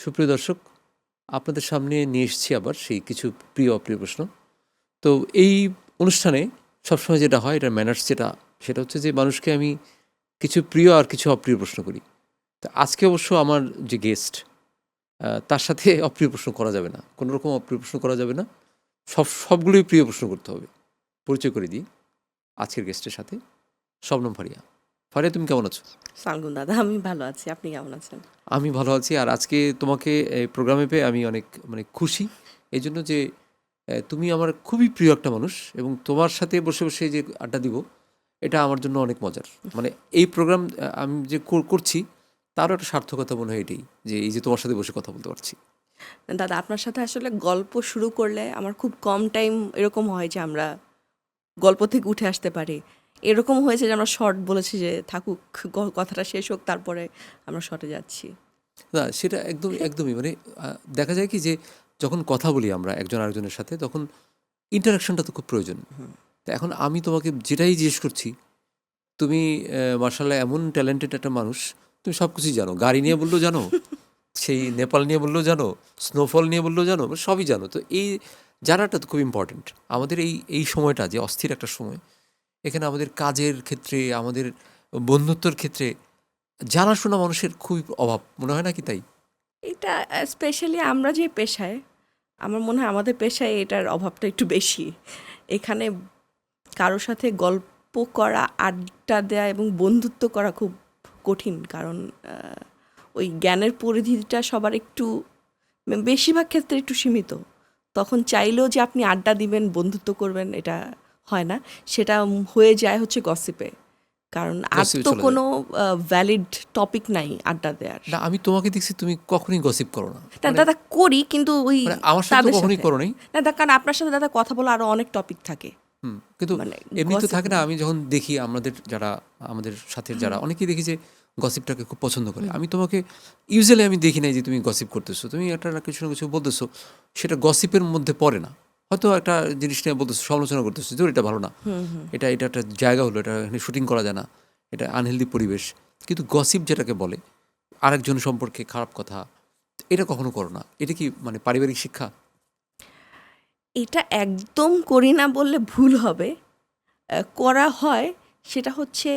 সুপ্রিয় দর্শক, আপনাদের সামনে নিয়ে এসেছি আবার সেই কিছু প্রিয় অপ্রিয় প্রশ্ন। তো এই অনুষ্ঠানে সবসময় যেটা হয়, এটার ম্যানার্স যেটা, সেটা হচ্ছে যে মানুষকে আমি কিছু প্রিয় আর কিছু অপ্রিয় প্রশ্ন করি। তো আজকে অবশ্য আমার যে গেস্ট, তার সাথে অপ্রিয় প্রশ্ন করা যাবে না, কোনো রকম অপ্রিয় প্রশ্ন করা যাবে না, সবগুলোই প্রিয় প্রশ্ন করতে হবে। পরিচয় করে দিই আজকের গেস্টের সাথে। শবনম ফারিয়া। ফারিয়া, তুমি কেমন আছো? সালগুন দাদা, আমি ভালো আছি। আপনি কেমন আছেন? আমি ভালো আছি। আর আজকে তোমাকে এই প্রোগ্রামে পেয়ে আমি অনেক খুশি এই জন্য যে তুমি আমার খুবই প্রিয় একটা মানুষ, এবং তোমার সাথে বসে বসে যে আড্ডা দিব, এটা আমার জন্য অনেক মজার। এই প্রোগ্রাম আমি যে করছি, তারও একটা সার্থকতা মনে হয় এটাই, যে এই যে তোমার সাথে বসে কথা বলতে পারছি। দাদা, আপনার সাথে আসলে গল্প শুরু করলে আমার খুব কম টাইম এরকম হয় যে আমরা গল্প থেকে উঠে আসতে পারি। এরকম হয়েছে যে আমরা শর্ট বলেছি যে থাকুক, কথাটা শেষ হোক, তারপরে আমরা শর্টে যাচ্ছি। না, সেটা একদমই দেখা যায় কি যে যখন কথা বলি আমরা একজন আরেকজনের সাথে, তখন ইন্টারাকশনটা তো খুব প্রয়োজন। তো এখন আমি তোমাকে যেটাই জিজ্ঞেস করছি, তুমি মার্শাল্লাহ এমন ট্যালেন্টেড একটা মানুষ, তুমি সব কিছুই জানো। গাড়ি নিয়ে বললেও জানো, সেই নেপাল নিয়ে বললেও জানো, স্নোফল নিয়ে বললেও জানো, সবই জানো। তো এই জানাটা তো খুব ইম্পর্ট্যান্ট আমাদের এই এই সময়টা, যে অস্থির একটা সময়, এখানে আমাদের কাজের ক্ষেত্রে, আমাদের বন্ধুত্বর ক্ষেত্রে জানাশোনা মানুষের খুবই অভাব, মনে হয় না কি তাই? এটা স্পেশালি আমরা যে পেশায়, আমার মনে হয় আমাদের পেশায় এটার অভাবটা একটু বেশি। এখানে কারো সাথে গল্প করা, আড্ডা দেওয়া এবং বন্ধুত্ব করা খুব কঠিন। কারণ ওই জ্ঞানের পরিধিটা সবার একটু, বেশিরভাগ ক্ষেত্রে একটু সীমিত। তখন চাইলেও যে আপনি আড্ডা দিবেন, বন্ধুত্ব করবেন, এটা হয় না। সেটা হয়ে যায় হচ্ছে গসিপে। কারণ আর গসিপে তো চলে যায়। কোনো ভ্যালিড টপিক নাই আড্ডা দেওয়ার। না, আমি তোমাকে দেখছি তুমি কখনোই গসিপ করো না। না দাদা, করি, কিন্তু ওই আমার সাথে তো তাদের কখনোই সাথে করো নাই। না দাদা, কারণ আপনার সাথে দাদা কথা বলা আরো অনেক টপিক থাকে। কিন্তু মানে এমনি তো গসিপ থাকে না, না। আমি যখন দেখি আমাদের সাথে যারা অনেকেই দেখি যে গসিপটাকে খুব পছন্দ করে। আমি তোমাকে ইউজুয়ালি আমি দেখি নাই যে তুমি গসিপ করতেছো, তুমি একটা না কিছু না কিছু বলতেছো, সেটা গসিপের মধ্যে পড়ে না। হয়তো একটা জিনিস নিয়ে বলতেছো, সমালোচনা করতেছো, যে এটা ভালো না, এটা এটা একটা জায়গা হলো, এটা এখানে শুটিং করা যায় না, এটা আনহেলদি পরিবেশ। কিন্তু গসিপ যেটাকে বলে, আরেকজন সম্পর্কে খারাপ কথা, এটা কখনো করো না। এটা কি পারিবারিক শিক্ষা? এটা একদম করি না বললে ভুল হবে। করা হয়, সেটা হচ্ছে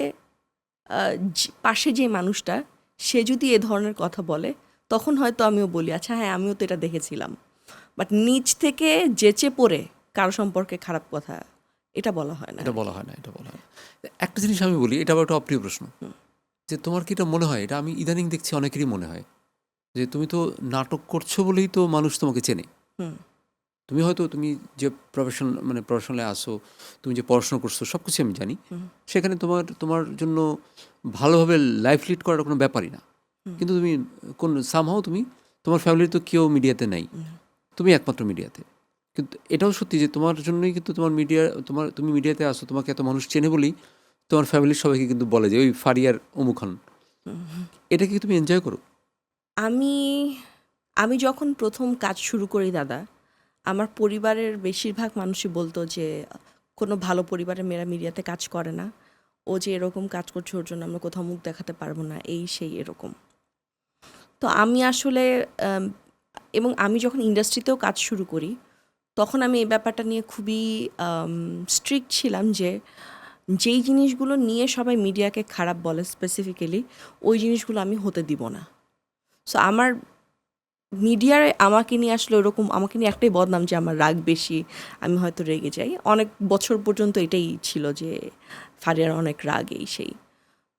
পাশে যে মানুষটা, সে যদি এ ধরনের কথা বলে, তখন হয়তো আমিও বলি আচ্ছা হ্যাঁ, আমিও তো এটা দেখেছিলাম। বাট নিজ থেকে যেচে পড়ে কারো সম্পর্কে খারাপ কথা, এটা বলা হয় না এটা আর বলা কি। হয় না, এটা বলা হয় না। একটা জিনিস আমি বলি, এটা আবার একটা অপ্রিয় প্রশ্ন, যে তোমার কি এটা মনে হয়, এটা আমি ইদানিং দেখছি অনেকেরই মনে হয়, যে তুমি তো নাটক করছো বলেই তো মানুষ তোমাকে চেনে। হুম। তুমি হয়তো তুমি যে প্রফেশনালে আসো, তুমি যে পড়াশোনা করছো, সব কিছু আমি জানি। সেখানে তোমার তোমার জন্য ভালোভাবে লাইফ লিড করার কোনো ব্যাপারই না। কিন্তু তুমি সামহাও তুমি, তোমার ফ্যামিলির তো কেউ মিডিয়াতে নাই, তুমি একমাত্র মিডিয়াতে। কিন্তু এটাও সত্যি যে তোমার জন্যই কিন্তু তুমি মিডিয়াতে আসো, তোমাকে এত মানুষ চেনে বলেই তোমার ফ্যামিলির সবাইকে কিন্তু বলে যে ওই ফারিয়ার অমুক খান। এটা কি তুমি এনজয় করো? আমি আমি যখন প্রথম কাজ শুরু করি দাদা, আমার পরিবারের বেশিরভাগ মানুষই বলতো যে কোনো ভালো পরিবারের মেয়েরা মিডিয়াতে কাজ করে না। ও যে এরকম কাজ করছে, ওর জন্য আমরা কোথাও মুখ দেখাতে পারবো না, এই সেই এরকম। তো আমি আসলে আম, এবং আমি যখন ইন্ডাস্ট্রিতেও কাজ শুরু করি, তখন আমি এই ব্যাপারটা নিয়ে খুবই স্ট্রিক্ট ছিলাম যে যেই জিনিসগুলো নিয়ে সবাই মিডিয়াকে খারাপ বলে স্পেসিফিক্যালি, ওই জিনিসগুলো আমি হতে দিব না। সো আমার মিডিয়ায় আমাকে নিয়ে আসলে ওরকম, আমাকে নিয়ে একটাই বদনাম যে আমার রাগ বেশি, আমি হয়তো রেগে যাই। অনেক বছর পর্যন্ত এটাই ছিল যে ফারিয়ার অনেক রাগ, এই সেই।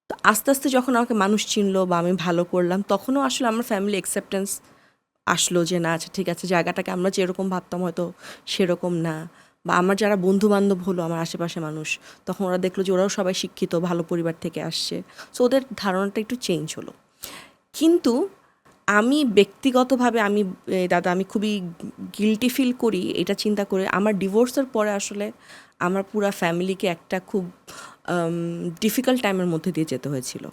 তো আস্তে আস্তে যখন আমাকে মানুষ চিনলো বা আমি ভালো করলাম, তখনও আসলে আমার ফ্যামিলি অ্যাকসেপ্টেন্স আসলো যে না, আচ্ছা ঠিক আছে, জায়গাটাকে আমরা যেরকম ভাবতাম হয়তো সেরকম না। বা আমার যারা বন্ধু বান্ধব হলো, আমার আশেপাশে মানুষ, তখন ওরা দেখলো যে ওরাও সবাই শিক্ষিত, ভালো পরিবার থেকে আসছে। সো ওদের ধারণাটা একটু চেঞ্জ হলো। কিন্তু আমি ব্যক্তিগতভাবে দাদা, আমি খুবই গিল্টি ফিল করি এটা চিন্তা করে। আমার ডিভোর্সের পরে আসলে আমার পুরা ফ্যামিলিকে একটা খুব ডিফিকাল্ট টাইমের মধ্যে দিয়ে যেতে হয়েছিল।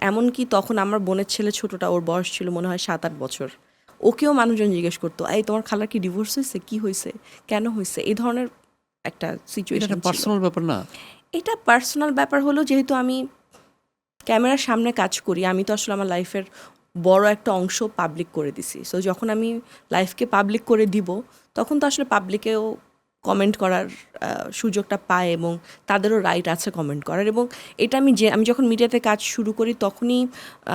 এমনকি তখন আমার বোনের ছেলে ছোটটা, ওর বয়স ছিল মনে হয় 7-8 বছর। ওকেও মানুষজন জিজ্ঞেস করতো, এই তোমার খালার কি ডিভোর্স হয়েছে, কি হয়েছে, কেন হয়েছে, এই ধরনের একটা এটা সিচুয়েশন একটা ছিল। পার্সোনাল ব্যাপার না? এটা পার্সোনাল ব্যাপার হলো, যেহেতু আমি ক্যামেরার সামনে কাজ করি, আমি তো আসলে আমার লাইফের বড় একটা অংশ পাবলিক করে দিছি। সো যখন আমি লাইফকে পাবলিক করে দিব তখন তো আসলে পাবলিকেও কমেন্ট করার সুযোগটা পায় এবং তাদেরও রাইট আছে কমেন্ট করার। এবং এটা আমি যখন মিডিয়াতে কাজ শুরু করি তখনই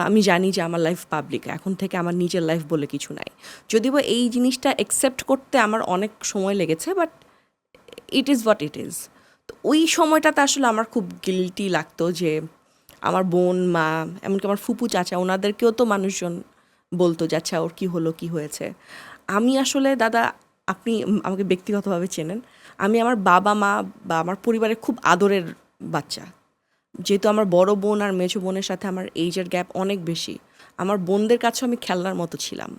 আমি জানি যে আমার লাইফ পাবলিক, এখন থেকে আমার নিজের লাইফ বলে কিছু নাই। যদিও বা এই জিনিসটা অ্যাকসেপ্ট করতে আমার অনেক সময় লেগেছে, but it is what it is. তো ওই সময়টাতে আসলে আমার খুব গিল্টি লাগতো যে আমার বোন, মা, এমনকি আমার ফুপু, চাচা, ওনাদেরকেও তো মানুষজন বলতো যে আচ্ছা ওর কী হলো, কী হয়েছে। আমি আসলে দাদা, আপনি আমাকে ব্যক্তিগতভাবে চেনেন, আমি আমার বাবা মা বা আমার পরিবারের খুব আদরের বাচ্চা। যেহেতু আমার বড় বোন আর মেজো বোনের সাথে আমার এইজের গ্যাপ অনেক বেশি, আমার বোনদের কাছেও আমি খেলনার মতো ছিলাম।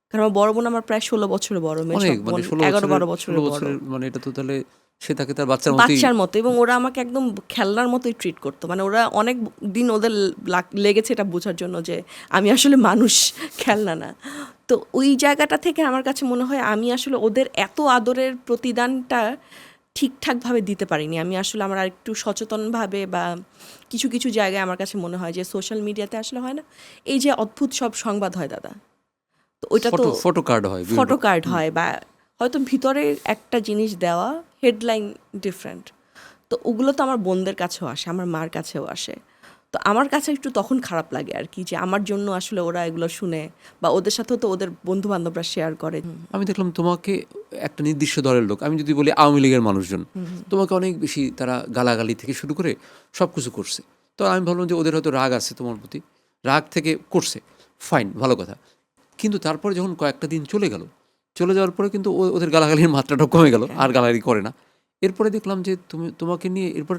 কারণ আমার বড় বোন আমার প্রায় 16 বছরের বড়, মেজো অনেক বোন মানে 11-12 ষোলো বছরের বড়। বছরের মানে এটা তো তাহলে সে তাকে তার বাচ্চার মতোই। বাচ্চার মতো, এবং ওরা আমাকে একদম খেলনার মতোই ট্রিট করতো। মানে ওরা অনেক দিন ওদের লেগেছে এটা বোঝার জন্য যে আমি আসলে মানুষ, খেলনা না। তো ওই জায়গাটা থেকে আমার কাছে মনে হয় আমি আসলে ওদের এত আদরের প্রতিদানটা ঠিকঠাকভাবে দিতে পারিনি। আমি আসলে আমার আরেকটু সচেতনভাবে বা কিছু কিছু জায়গায় আমার কাছে মনে হয় যে সোশ্যাল মিডিয়াতে আসলে হয় না, এই যে অদ্ভুত সব সংবাদ হয় দাদা, তো ওইটা তো ফটো কার্ড হয় বিভিন্ন ফটো কার্ড হুম। হয় বা হয়তো ভিতরে একটা জিনিস দেওয়া, হেডলাইন ডিফারেন্ট। তো ওগুলো তো আমার বোনদের কাছেও আসে, আমার মার কাছেও আসে। তো আমার কাছে একটু তখন খারাপ লাগে আর কি, যে আমার জন্য আসলে ওরা এগুলো শুনে বা ওদের সাথেও তো ওদের বন্ধু বান্ধবরা শেয়ার করে। আমি দেখলাম তোমাকে একটা নির্দিষ্ট দলের লোক, আমি যদি বলি আওয়ামী লীগের মানুষজন, তোমাকে অনেক বেশি তারা গালাগালি থেকে শুরু করে সব কিছু করছে। তো আমি ভাবলাম যে ওদের হয়তো রাগ আছে তোমার প্রতি, রাগ থেকে করছে, ফাইন, ভালো কথা। কিন্তু তারপরে যখন কয়েকটা দিন চলে গেল, চলে যাওয়ার পরে কিন্তু ওদের গালাগালির মাত্রাটা কমে গেল, আর গালাগালি করে না। এরপরে দেখলাম যে তোমাকে নিয়ে এরপর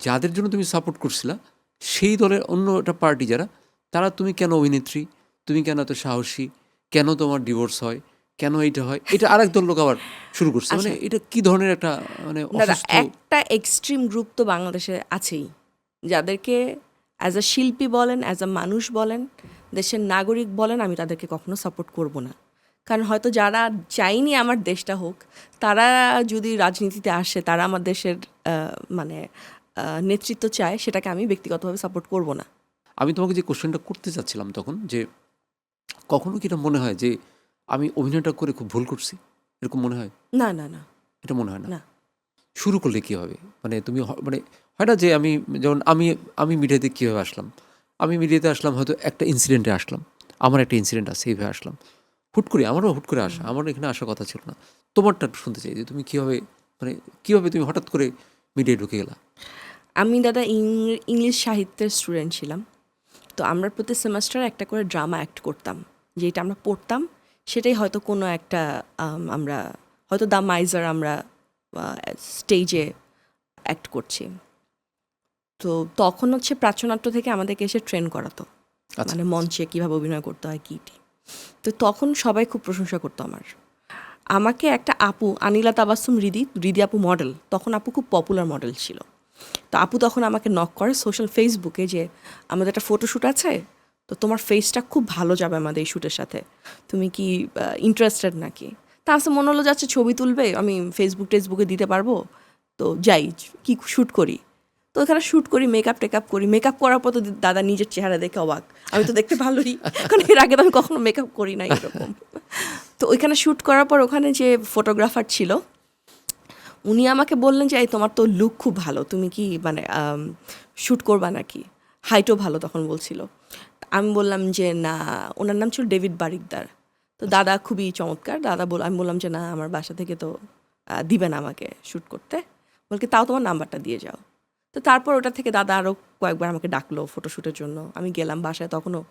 যাদের জন্য তুমি সাপোর্ট করছিলা সেই দলের অন্য একটা পার্টি যারা, তারা তুমি কেন অভিনেত্রী, তুমি কেন এত সাহসী, কেন তোমার ডিভোর্স হয়, কেন এইটা হয়, এটা আরেক দল লোক আবার শুরু করছে। মানে এটা কি ধরনের একটা মানে দাদা, অসুস্থ। একটা এক্সট্রিম গ্রুপ তো বাংলাদেশে আছেই, যাদেরকে অ্যাজ আ শিল্পী বলেন, অ্যাজ আ মানুষ বলেন, দেশের নাগরিক বলেন, আমি তাদেরকে কখনো সাপোর্ট করব না। কারণ হয়তো যারা চাইনি আমার দেশটা হোক, তারা যদি রাজনীতিতে আসে, তারা আমার দেশের মানে নেতৃত্ব চায়, সেটাকে আমি ব্যক্তিগতভাবে সাপোর্ট করব না। আমি তোমাকে যে কোশ্চেনটা করতে চাচ্ছিলাম তখন, যে কখনো কি এটা মনে হয় যে আমি অভিনয়টা করে খুব ভুল করছি, এরকম মনে হয়? না না না এটা মনে হয় না? না। শুরু করলে কী হবে? মানে তুমি মানে হয় না যে আমি যেমন আমি মিডিয়াতে কীভাবে আসলাম? আমি মিডিয়াতে আসলাম হয়তো একটা ইনসিডেন্টে আসলাম। আমার একটা ইনসিডেন্ট আছে, এইভাবে আসলাম। হুট করে, আমারও হুট করে আসা। আমারও এখানে আসার কথা ছিল না। তোমারটা একটু শুনতে চাই যে তুমি কীভাবে, মানে কীভাবে তুমি হঠাৎ করে মিডিয়ায় ঢুকে গেলা? আমি দাদা ইংলিশ সাহিত্যের স্টুডেন্ট ছিলাম। তো আমরা প্রতি সেমেস্টারে একটা করে ড্রামা অ্যাক্ট করতাম। যেটা আমরা পড়তাম সেটাই হয়তো কোনো একটা আমরা হয়তো দ্য মাইজার আমরা স্টেজে অ্যাক্ট করছি। তো তখন হচ্ছে প্রাচ্যনাট্য থেকে আমাদেরকে এসে ট্রেন করাতো, আচ্ছা, মানে মঞ্চে কীভাবে অভিনয় করতে হয় কী। তো তখন সবাই খুব প্রশংসা করতো আমার। আমাকে একটা আপু, আনিলা তাবাসসুম রিদি আপু মডেল, তখন আপু খুব পপুলার মডেল ছিল। তো আপু তখন আমাকে নক করে সোশ্যাল ফেসবুকে যে আমাদের একটা ফটোশ্যুট আছে, তো তোমার ফেসটা খুব ভালো যাবে আমাদের এই শ্যুটের সাথে, তুমি কি ইন্টারেস্টেড নাকি? তা আমার মনে হলো যাচ্ছে ছবি তুলবে, আমি টেসবুকে দিতে পারবো, তো যাই কি শ্যুট করি। তো ওখানে শ্যুট করি, টেকআপ করি। মেকআপ করার পর তো দাদা নিজের চেহারা দেখে অবাক, আমি তো দেখতে ভালোই, কারণ এর আগে তো আমি কখনো মেকআপ করি না এরকম। তো ওইখানে শ্যুট করার পর ওখানে যে ফটোগ্রাফার ছিল উনি আমাকে বললেন যে এই তোমার তো লুক খুব ভালো, তুমি কি মানে শ্যুট করবা নাকি? হাইটও ভালো তখন বলছিল। আমি বললাম যে না, ওনার নাম ছিল ডেভিড বারিকদার। তো দাদা খুবই চমৎকার, আমি বললাম যে না, আমার বাসা থেকে তো দিবে না আমাকে শ্যুট করতে, বলকে তাও তোমার নাম্বারটা দিয়ে যাও। তো তারপর ওটা থেকে দাদা আরও কয়েকবার আমাকে ডাকলো ফটোশ্যুটের জন্য, আমি গেলাম, বাসায় তখনও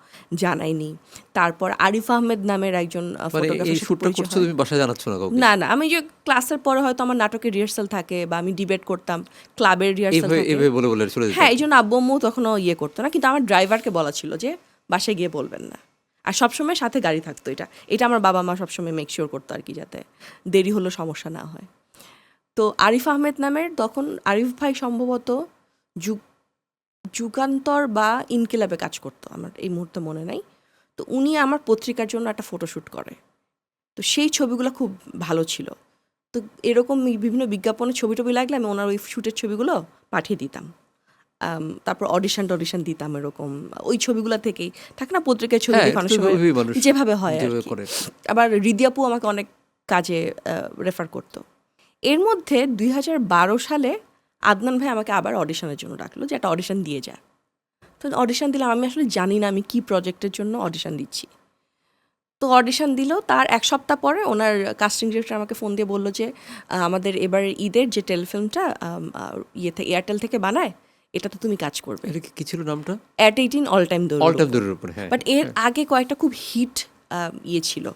জানাইনি। তারপর আরিফ আহমেদ নামের একজন মানে এই ফটোগ্রাফার শ্যুটটা করছো তুমি বাসায় জানাচ্ছ না কাউকে? না না, আমি যে ক্লাসের পরে হয়তো আমার নাটকের রিহার্সাল থাকে বা আমি ডিবেট করতাম, ক্লাবের রিহার্সাল এইভাবে থাকে, এইভাবে বলে বলে চলে যেত? হ্যাঁ, এই জন্য আব্বু আম্মু তখনও করতো না, কিন্তু আমার ড্রাইভারকে বলা ছিল যে বাসায় গিয়ে বলবেন না। আর সবসময় সাথে গাড়ি থাকতো, এটা আমার বাবা মা সবসময় মেক শিওর করতো আর কি, যাতে দেরি হলো সমস্যা না হয়। তো আরিফ আহমেদ নামের, তখন আরিফ ভাই সম্ভবত যুগান্তর বা ইনকিলাবে কাজ করতো, আমার এই মুহূর্তে মনে নাই। তো উনি আমার পত্রিকার জন্য একটা ফটোশ্যুট করে, তো সেই ছবিগুলো খুব ভালো ছিল। তো এরকম বিভিন্ন বিজ্ঞাপনের ছবি লাগলে আমি ওনার ওই শ্যুটের ছবিগুলো পাঠিয়ে দিতাম। তারপর অডিশন দিতাম এরকম ওই ছবিগুলো থেকেই থাকে না পত্রিকায় ছবি হ্যাঁ দেখে এটা অনেক তো সময় ওইভাবেই মানুষ যেভাবে হয় আর যেভাবে কি। করে। আবার হৃদিয়াপু আমাকে অনেক কাজে রেফার করতো। এর মধ্যে 2012 সালে আদনান ভাই আমাকে আবার অডিশনের জন্য ডাকলো যে একটা অডিশন দিয়ে যা। তো অডিশন দিলাম, আমি আসলে জানি না আমি কি প্রজেক্টের জন্য অডিশন দিচ্ছি। তো অডিশন দিল, তার এক সপ্তাহ পরে ওনার কাস্টিং ডিরেক্টর আমাকে ফোন দিয়ে বললো যে আমাদের এবার ঈদের যে টেলিফিল্মটা এয়ারটেল থেকে বানায়, এটা তো তুমি কাজ করবে। এটা কি ছিল নামটা? At 18 all time all time দৌড়ের উপর, হ্যাঁ। বাট এর আগে কয়েকটা খুব হিট ছিল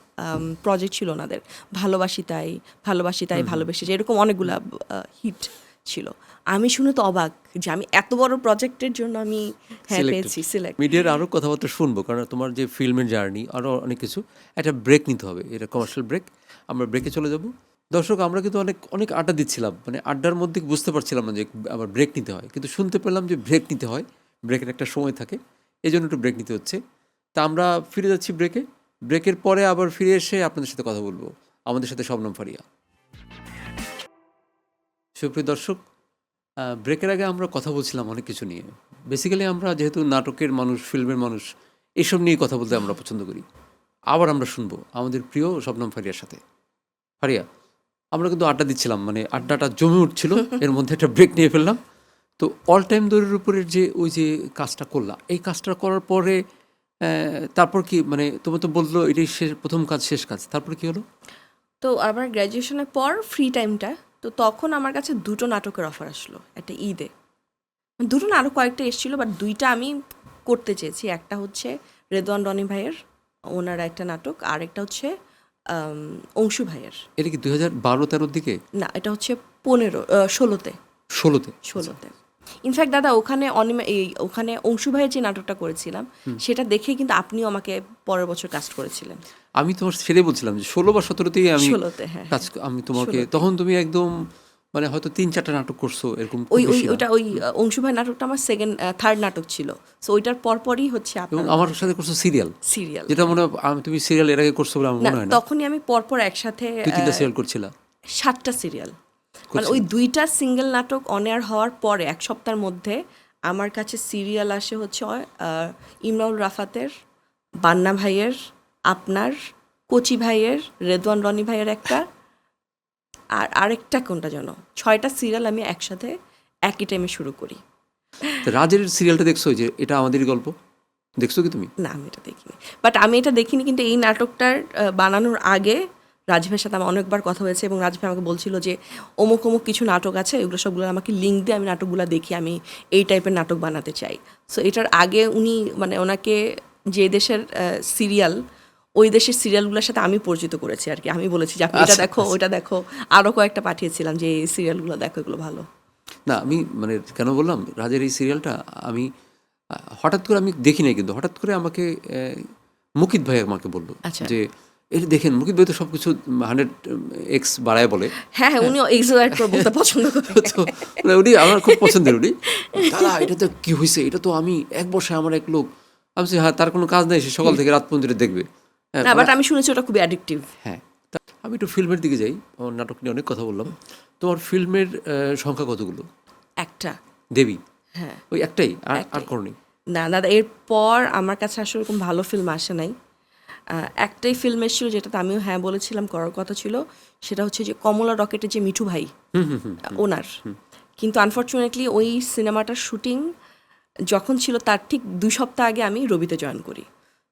প্রজেক্ট ছিল ওনাদের, ভালোবাসি তাই ভালোবেসে যে এরকম অনেকগুলা হিট ছিল। আমি শুনে তো অবাক যে আমি এত বড় প্রজেক্টের জন্য আমি পেয়েছি সিলেক্ট। মিডিয়ার আরও কথাবার্তা শুনবো, কারণ তোমার যে ফিল্মের জার্নি আরও অনেক কিছু, একটা ব্রেক নিতে হবে, এটা কমার্শিয়াল ব্রেক। আমরা ব্রেকে চলে যাব। দর্শক, আমরা কিন্তু অনেক অনেক আড্ডা দিচ্ছিলাম, মানে আড্ডার মধ্যে বুঝতে পারছিলাম না যে আবার ব্রেক নিতে হয়, কিন্তু শুনতে পেলাম যে ব্রেক নিতে হয়, ব্রেকের একটা সময় থাকে, এই জন্য একটু ব্রেক নিতে হচ্ছে। তা আমরা ফিরে যাচ্ছি ব্রেকে। ব্রেকের পরে আবার ফিরে এসে আপনাদের সাথে কথা বলবো, আমাদের সাথে শবনম ফারিয়া। সুপ্রিয় দর্শক, ব্রেকের আগে আমরা কথা বলছিলাম অনেক কিছু নিয়ে। বেসিক্যালি আমরা যেহেতু নাটকের মানুষ, ফিল্মের মানুষ, এইসব নিয়ে কথা বলতে আমরা পছন্দ করি। আবার আমরা শুনবো আমাদের প্রিয় শবনম ফারিয়ার সাথে। ফারিয়া, আমরা কিন্তু আড্ডা দিচ্ছিলাম, মানে আড্ডাটা জমে উঠছিল, এর মধ্যে একটা ব্রেক নিয়ে ফেললাম। তো অল টাইম দৌড়ের উপরের যে ওই যে কাজটা করলা, এই কাজটা করার পরে তারপর কি, মানে তোমার তো বললো এটাই প্রথম কাজ, শেষ কাজ, তারপর কি হলো? তো আমার গ্র্যাজুয়েশনের পর ফ্রি টাইমটা, তো তখন আমার কাছে দুটো নাটকের অফার আসলো একটা ঈদে। দুটো না, আরও কয়েকটা এসেছিলো, বাট দুইটা আমি করতে চেয়েছি। একটা হচ্ছে রেদওয়ান রনি ভাইয়ের, ওনার একটা নাটক, আর একটা হচ্ছে অংশু ভাইয়ের। এটা কি 2012-13 দিকে? না, এটা হচ্ছে 16-তে। 16-তে। ইনফ্যাক্ট দাদা, ওখানে অংশু ভাইয়ের যে নাটকটা করেছিলাম সেটা দেখেই কিন্তু আপনিও আমাকে পরের বছর কাস্ট করেছিলেন। আমি তোমার সেটাই বলছিলাম যে 16 বা 17তেই আমি 16-তে, হ্যাঁ, কাজ, আমি তোমাকে 16-তে। তখন তুমি একদম মানে হয়তো 3-4টা নাটক করছো এরকম, খুব ওই বেশি না। ওইটা অংশু ভাই নাটকটা আমার থার্ড নাটক ছিল। সো ওইটার পরপরই হচ্ছে এবং আপনার আমার সাথে করছো সিরিয়াল, সিরিয়াল, যেটা মনে হয় তুমি সিরিয়াল এর আগে করছো বলে আমার না, মনে হয় না। তখনই আমি পরপর একসাথে 2-3টা সিরিয়াল করছিলা? 7টা সিরিয়াল, মানে ওই 2টা সিঙ্গেল নাটক অন এয়ার হওয়ার পরে এক সপ্তাহের মধ্যে আমার কাছে সিরিয়াল আসে হচ্ছে ইমরাউল রাফাতের, বান্না ভাইয়ের, আপনার, কোচি ভাইয়ের, রেদওয়ান রনি ভাইয়ের একটা, আর আরেকটা কোনটা যেন, 6টা সিরিয়াল আমি একসাথে একই টাইমে শুরু করি। তো রাজের সিরিয়ালটা দেখছো, যে এটা আমাদেরই গল্প, দেখছো কি তুমি? না, আমি এটা দেখিনি, বাট আমি এটা দেখিনি, কিন্তু এই নাটকটার বানানোর আগে রাজভাইয়ের সাথে আমার অনেকবার কথা হয়েছে, এবং রাজভাই আমাকে বলছিল যে অমুক অমুক কিছু নাটক আছে, এগুলো সবগুলো আমাকে লিঙ্ক দিয়ে আমি নাটকগুলো দেখি, আমি এই টাইপের নাটক বানাতে চাই। সো এটার আগে উনি, মানে ওনাকে যে দেশের সিরিয়াল, ওই দেশের সিরিয়ালগুলোর সাথে আমি পরিচিত করেছি আর কি। আমি বলেছি যে আপনি এটা দেখো, ওইটা দেখো, আরও কয়েকটা পাঠিয়েছিলাম যে এই সিরিয়ালগুলো দেখো, এগুলো ভালো। না, আমি মানে কেন বললাম রাজের এই সিরিয়ালটা, আমি হঠাৎ করে আমি দেখি নাই, কিন্তু হঠাৎ করে আমাকে মুকিত ভাই আমাকে বললো আচ্ছা। যে এটা দেখেন, মুকিত ভাই তো সব কিছু 100x বাড়ায় বলে। হ্যাঁ, উনিও এক্সাজারেট করে বলতে পছন্দ করেন। তো মানে উনি আমার খুব পছন্দের, উনি দাদা এটা তো কি হয়েছে, এটা তো আমি এক বসে আমার এক লোক, আমি বলছি, হ্যাঁ তার কোনো কাজ নেই, সে সকাল থেকে রাত পর্যন্ত দেখবে। না, বাট আমি শুনেছি ওটা খুবই অ্যাডিকটিভ। হ্যাঁ, আমি একটু ফিল্মের দিকে যাই, আমার নাটক নিয়ে অনেক কথা বললাম। তোমার ফিল্মের সংখ্যা কতগুলো? একটা। দেবী, হ্যাঁ, ওই একটাই, আর করনি? না দাদা, এরপর আমার কাছে আসলে এরকম ভালো ফিল্ম আসে নাই। একটাই ফিল্ম এসেছিল যেটাতে আমিও হ্যাঁ বলেছিলাম, করার কথা ছিল, সেটা হচ্ছে যে কমলা রকেটের যে মিঠু ভাই ওনার, কিন্তু আনফর্চুনেটলি ওই সিনেমাটার শুটিং যখন ছিল তার ঠিক 2 সপ্তাহ আগে আমি রবিতে জয়েন করি।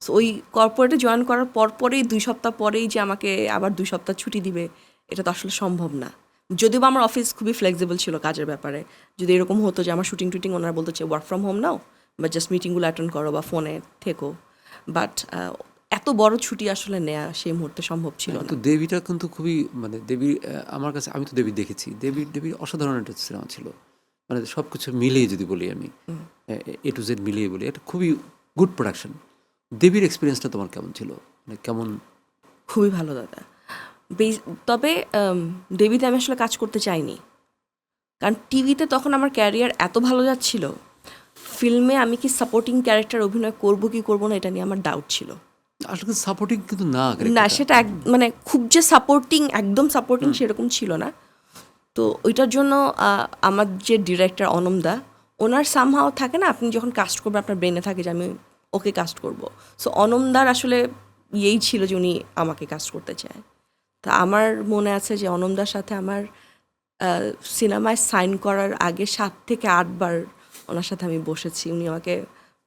সো ওই কর্পোরেটে জয়েন করার পরেই 2 সপ্তাহ পরেই যে আমাকে আবার 2 সপ্তাহ ছুটি দিবে, এটা তো আসলে সম্ভব না। যদিও বা আমার অফিস খুবই ফ্লেক্সিবল ছিল কাজের ব্যাপারে, যদি এরকম হতো যে আমার শুটিং টুটিং ওনারা বলতো যে ওয়ার্ক ফ্রম হোম নাও, বা জাস্ট মিটিংগুলো অ্যাটেন্ড করো বা ফোনে থেকো, বাট এত বড় ছুটি আসলে নেওয়া সেই মুহূর্তে সম্ভব ছিল না। তো দেবীটা কিন্তু খুবই, মানে দেবী আমার কাছে, আমি তো দেবী দেখেছি, দেবী অসাধারণ একটা সিনেমা ছিল, মানে সব কিছু মিলিয়ে যদি বলি আমি, A to Z মিলিয়ে বলি, এটা খুবই গুড প্রোডাকশন। দেবীর এক্সপিরিয়েন্সটা তোমার কেমন ছিল, মানে কেমন? খুবই ভালো দাদা। তবে দেবীতে আমি আসলে কাজ করতে চাইনি, কারণ টিভিতে তখন আমার ক্যারিয়ার এত ভালো যাচ্ছিল, ফিল্মে আমি কি সাপোর্টিং ক্যারেক্টার অভিনয় করবো কি করবো না, এটা নিয়ে আমার ডাউট ছিল। আসলে সাপোর্টিং কিন্তু না, না, সেটা মানে খুব যে সাপোর্টিং, একদম সাপোর্টিং সেরকম ছিল না। তো ওইটার জন্য আমার যে ডিরেক্টর অনমদা, ওনার সামহাও থাকে না, আপনি যখন কাস্ট করবেন আপনার ব্রেনে থাকে যে আমি ওকে কাস্ট করব। সো অনমদার আসলে ইয়েই ছিল যে উনি আমাকে কাস্ট করতে চায়। তা আমার মনে আছে যে অনমদার সাথে আমার সিনেমায় সাইন করার আগে 7 থেকে 8 বার ওনার সাথে আমি বসেছি। উনি আমাকে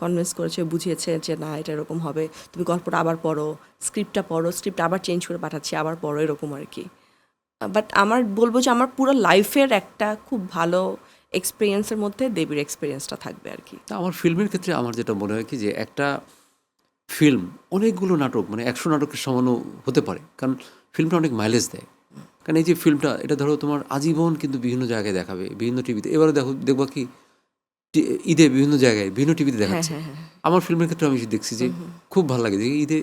কনভিন্স করেছে, বুঝিয়েছে যে না এটা এরকম হবে, তুমি গল্পটা আবার পড়ো, স্ক্রিপ্ট আবার চেঞ্জ করে পাঠাচ্ছি, আবার পড়ো, এরকম আর কি। বাট আমার বলবো যে আমার পুরো লাইফের একটা খুব ভালো এক্সপিরিয়েন্সের মধ্যে দেবীর এক্সপিরিয়েন্সটা থাকবে আর কি। তা আমার ফিল্মের ক্ষেত্রে আমার যেটা মনে হয় কি যে একটা ফিল্ম অনেকগুলো নাটক মানে 100 নাটকের সমানও হতে পারে, কারণ ফিল্মটা অনেক মাইলেজ দেয়। কারণ এই যে ফিল্মটা, এটা ধরো তোমার আজীবন কিন্তু বিভিন্ন জায়গায় দেখাবে, বিভিন্ন টিভিতে। এবারে দেখবা কি ঈদে বিভিন্ন জায়গায় বিভিন্ন টিভিতে হ্যাঁ দেখাচ্ছে। হ্যাঁ হ্যাঁ আমার ফিল্মের ক্ষেত্রে আমি দেখছি যে খুব ভালো লাগে যে ঈদে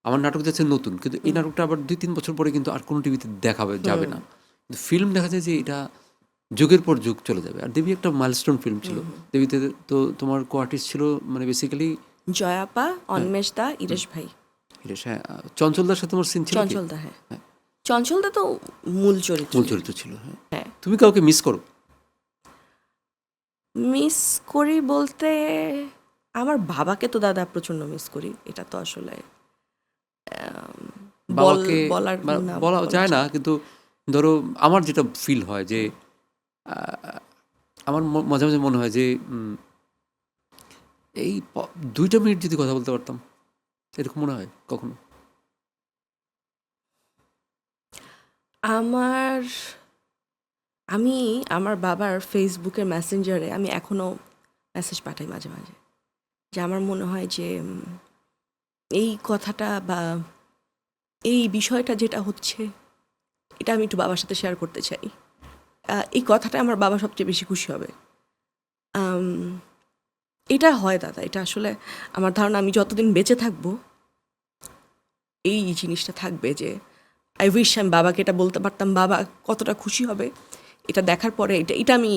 আমার নাটক যাচ্ছে নতুন, কিন্তু এই নাটকটা আবার 2-3 বছর পরে কিন্তু আর কোনো টিভিতে দেখাবে যাবে না। কিন্তু ফিল্ম দেখা যায় যে এটা যুগের পর যুগ চলে যাবে। আর দেবী একটা মাইলস্টোন ফিল্ম ছিল। দেবীতে তো তোমার কোয়ার্টিস্ট ছিল মানে বেসিক্যালি জয়াপা, অন্মেষ দা, ইরেশ ভাই, হ্যাঁ, চঞ্চলদার সাথে তোমার সিন ছিল কি? চঞ্চলদা। হ্যাঁ, চঞ্চলদা তো মূল চরিত্র। মূল চরিত্র ছিল। হ্যাঁ, হ্যাঁ, তুমি কাউকে মিস করো? মিস করি বলতে আমার বাবাকে তো দাদা প্রচণ্ড মিস করি। এটা তো আসলে বাবাকে বলার না, বলা বলা যায় না, কিন্তু ধরো আমার যেটা ফিল হয় যে আমার মাঝে মাঝে মনে হয় যে এই 2টা মিনিট যদি কথা বলতে পারতাম, এরকম মনে হয় কখনো? আমার আমি আমার বাবার ফেসবুকের মেসেঞ্জারে আমি এখনও মেসেজ পাঠাই মাঝে মাঝে, যে আমার মনে হয় যে এই কথাটা বা এই বিষয়টা যেটা হচ্ছে এটা আমি একটু বাবার সাথে শেয়ার করতে চাই। এই কথাটা আমার বাবা সবচেয়ে বেশি খুশি হবে। আম, এটা হয় দাদা, এটা আসলে আমার ধারণা আমি যতদিন বেঁচে থাকবো এই জিনিসটা থাকবে যে আই উইশ আমি বাবাকে এটা বলতে পারতাম, বাবা কতটা খুশি হবে এটা দেখার পরে। এটা আমি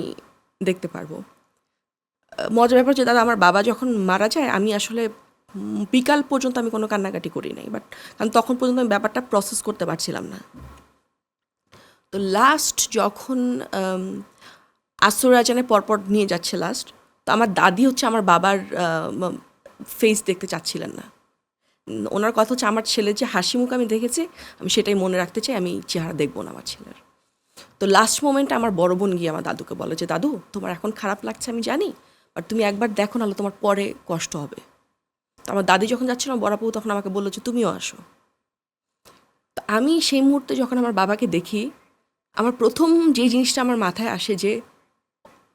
দেখতে পারবো। মজার ব্যাপার যে দাদা আমার বাবা যখন মারা যায় আমি আসলে বিকাল পর্যন্ত আমি কোনো কান্নাকাটি করি নাই, বাট কারণ তখন পর্যন্ত আমি ব্যাপারটা প্রসেস করতে পারছিলাম না। তো লাস্ট যখন আসর আজানে পরপর নিয়ে যাচ্ছে লাস্ট, তো আমার দাদি হচ্ছে আমার বাবার ফেস দেখতে চাচ্ছিলেন না। ওনার কথা হচ্ছে আমার ছেলের যে হাসি মুখ আমি দেখেছি আমি সেটাই মনে রাখতে চাই, আমি চেহারা দেখবো না আমার ছেলের। তো লাস্ট মোমেন্টে আমার বড় বোন গিয়ে আমার দাদুকে বলে যে দাদু তোমার এখন খারাপ লাগছে আমি জানি, বাট তুমি একবার দেখো, নাহলে তোমার পরে কষ্ট হবে। তো আমার দাদি যখন যাচ্ছিল বড় বউ তখন আমাকে বললো যে তুমিও আসো। তো আমি সেই মুহূর্তে যখন আমার বাবাকে দেখি, আমার প্রথম যে জিনিসটা আমার মাথায় আসে যে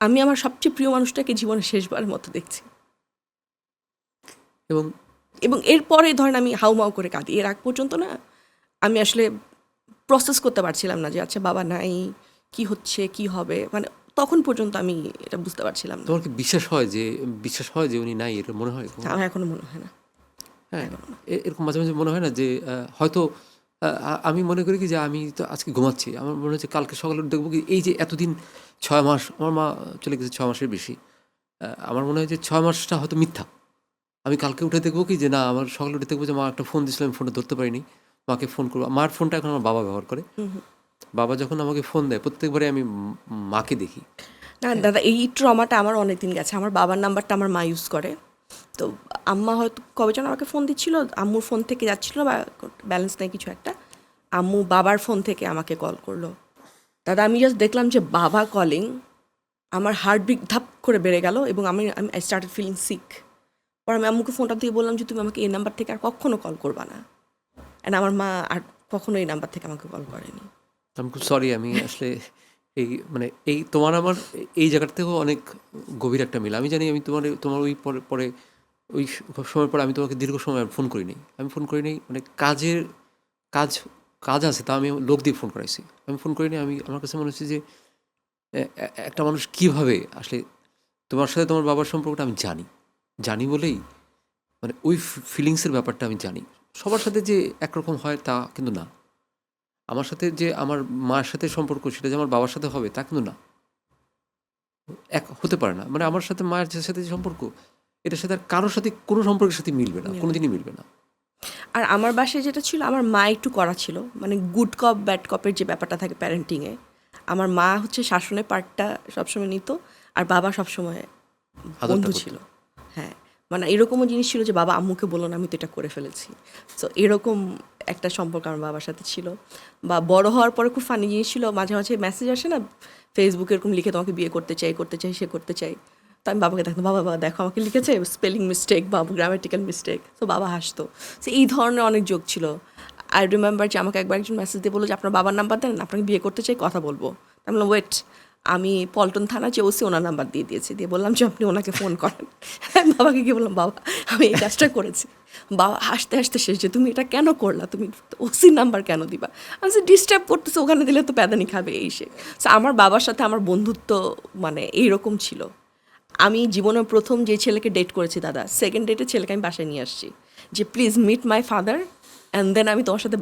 আমি আমার সবচেয়ে প্রিয় মানুষটাকে জীবনের শেষবারের মতো দেখছি। এবং এবং এরপরে ধরেন আমি হাউমাউ করে কাঁদি। এর আগ পর্যন্ত না আমি আসলে প্রসেস করতে পারছিলাম না যে আচ্ছা বাবা নাই, কি হচ্ছে, কি হবে, মানে তখন পর্যন্ত আমি এটা বুঝতে পারছিলাম না। তোমার কি বিশ্বাস হয় যে উনি নাই? এটা মনে হয় কখনো? আমার এখনো মনে হয় না। হ্যাঁ, এরকম মাঝে মাঝে মনে হয় না যে হয়তো আমি মনে করি কি যে আমি তো আজকে ঘুমাচ্ছি, আমার মনে হচ্ছে কালকে সকালে উঠে দেখবো কি এই যে এতদিন 6 মাস আমার মা চলে গেছে, 6 মাসের বেশি। আমার মনে হয় যে 6 মাসটা হয়তো মিথ্যা। আমি কালকে উঠে দেখবো কি যে না, আমার সকালে উঠে দেখবো যে মা একটা ফোন দিয়েছিল, আমি ফোনটা ধরতে পারিনি, মাকে ফোন করবো। মার ফোনটা এখন আমার বাবা ব্যবহার করে। বাবা যখন আমাকে ফোন দেয় প্রত্যেকবারে আমি মাকে দেখি। না দাদা, এই ট্রমাটা আমার অনেকদিন গেছে। আমার বাবার নাম্বারটা আমার মা ইউজ করে। তো আম্মা হয়তো কবে যেন আমাকে ফোন দিচ্ছিল, আম্মুর ফোন থেকে যাচ্ছিল বা ব্যালেন্স নেই কিছু একটা, আম্মু বাবার ফোন থেকে আমাকে কল করলো। দাদা আমি জাস্ট দেখলাম যে বাবা কলিং, আমার হার্টবিট ধাপ করে বেড়ে গেল এবং আমি আই স্টার্টেড ফিলিং সিক। পর আমি আম্মুকে ফোনটা দিয়ে বললাম যে তুমি আমাকে এই নাম্বার থেকে আর কখনো কল করবা না। অ্যান্ড আমার মা আর কখনো এই নাম্বার থেকে আমাকে কল করেনি। আমি খুব সরি, আমি আসলে এই মানে এই তোমার আমার এই জায়গার থেকেও অনেক গভীর একটা মিল। আমি জানি আমি তোমার ওই পরে পরে ওই সময় পরে আমি তোমাকে দীর্ঘ সময় ফোন করিনি। আমি ফোন করিনি মানে কাজ কাজ আছে, তা আমি লোক দিয়ে ফোন করাইছি। আমি ফোন করিনি। আমার কাছে মনে হচ্ছে যে একটা মানুষ কীভাবে আসলে তোমার সাথে তোমার বাবার সম্পর্কটা আমি জানি বলেই মানে ওই ফিলিংসের ব্যাপারটা আমি জানি। সবার সাথে যে একরকম হয় তা কিন্তু না। আমার সাথে যে আমার মার সাথে সম্পর্ক সেটা যে আমার বাবার সাথে হবে তা কিন্তু না, এক হতে পারে না। মানে আমার সাথে মায়ের সাথে যে সম্পর্ক, এটার সাথে আর কারোর সাথে কোনো সম্পর্কের সাথে মিলবে না, কোনোদিনই মিলবে না। আর আমার বাসায় যেটা ছিল, আমার মা একটু করা ছিল, মানে গুড কপ ব্যাড কপের যে ব্যাপারটা থাকে প্যারেন্টিংয়ে, আমার মা হচ্ছে শাসনের পার্টটা সবসময় নিত, আর বাবা সবসময় আদরটা বন্ধু করতো। ছিল। হ্যাঁ, মানে এরকমও জিনিস ছিল যে বাবা আম্মুকে বললো না আমি তো এটা করে ফেলেছি। সো এরকম একটা সম্পর্ক আমার বাবার সাথে ছিল। বা বড় হওয়ার পরে খুব ফানি জিনিস ছিল, মাঝে মাঝে মেসেজ আসে না ফেসবুকে এরকম লিখে, তোমাকে বিয়ে করতে চাই, করতে চাই, সে করতে চাই। তো আমি বাবাকে দেখতাম, বাবা বাবা দেখো আমাকে লিখেছে, স্পেলিং মিস্টেক বা গ্রামাটিক্যাল মিস্টেক। তো বাবা হাসতো। তো এই ধরনের অনেক জোক ছিল। আই রিমেম্বার যে আমাকে একবার একজন মেসেজ দিয়ে বললো যে আপনার বাবার নাম্বার দেন, আপনাকে বিয়ে করতে চাই, কথা বলবো। আমি বললাম ওয়েট, আমি পল্টন থানা যে ওসি ওনার নাম্বার দিয়ে দিয়েছি, দিয়ে বললাম যে আপনি ওনাকে ফোন করেন। আমি বাবাকে গিয়ে বললাম বাবা আমি এই কাজটা করেছি। বাবা হাসতে হাসতে শেষ, যে তুমি এটা কেন করলা, তুমি ওসির নাম্বার কেন দিবা। আমি ডিস্টার্ব করতেছে, ওখানে দিলে তো প্যাদানি খাবে এই সে। So, আমার বাবার সাথে আমার বন্ধুত্ব মানে এইরকম ছিল। আমি জীবনের প্রথম যে ছেলেকে ডেট করেছি দাদা, সেকেন্ড ডেটে ছেলেকে আমি বাসায় নিয়ে আসছি যে please meet my father and then আমি তোমার সাথে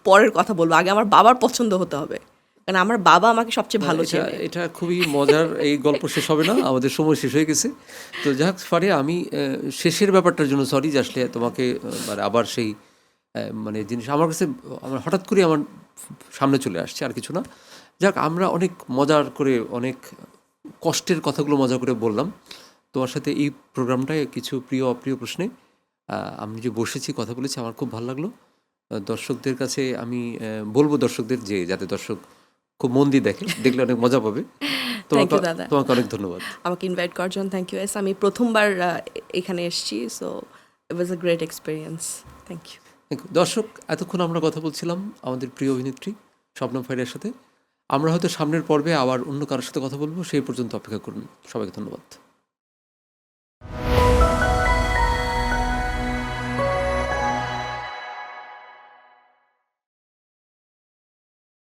পরের কথা বলবো, আগে আমার বাবার পছন্দ হতে হবে, কারণ আমার বাবা আমাকে সবচেয়ে ভালো এটা চেনে। এটা খুবই মজার। এই গল্প শেষ হবে না, আমাদের সময় শেষ হয়ে গেছে। তো যাক ফারিয়া, আমি শেষের ব্যাপারটার জন্য সরি যে আসলে তোমাকে মানে আবার সেই মানে জিনিস আমার কাছে আমার হঠাৎ করে আমার সামনে চলে আসছে, আর কিছু না। যাক, আমরা অনেক মজার করে অনেক কষ্টের কথাগুলো মজা করে বললাম তোমার সাথে এই প্রোগ্রামটায় কিছু প্রিয় অপ্রিয় প্রশ্নে। আমি যে বসেছি কথা বলেছি, আমার খুব ভালো লাগলো। দর্শকদের কাছে আমি বলবো দর্শকদের যে যাতে দর্শক খুব মন দিয়ে দেখে, দেখলে অনেক মজা পাবে। থ্যাংক তোমাকে ইউ দাদা, তোমাকে অনেক ধন্যবাদ। আমাকে ইনভাইট করার জন্য থ্যাংক ইউ। আমি প্রথমবার এখানে এসেছি, so it was a great experience. Thank you. দর্শক, এতক্ষণ আমরা কথা বলছিলাম আমাদের প্রিয় অভিনেত্রী শবনম ফারিয়ার সাথে। আমরা হয়তো সামনের পর্বে আবার অন্য কারোর সাথে কথা বলবো, সেই পর্যন্ত অপেক্ষা করুন। সবাইকে ধন্যবাদ।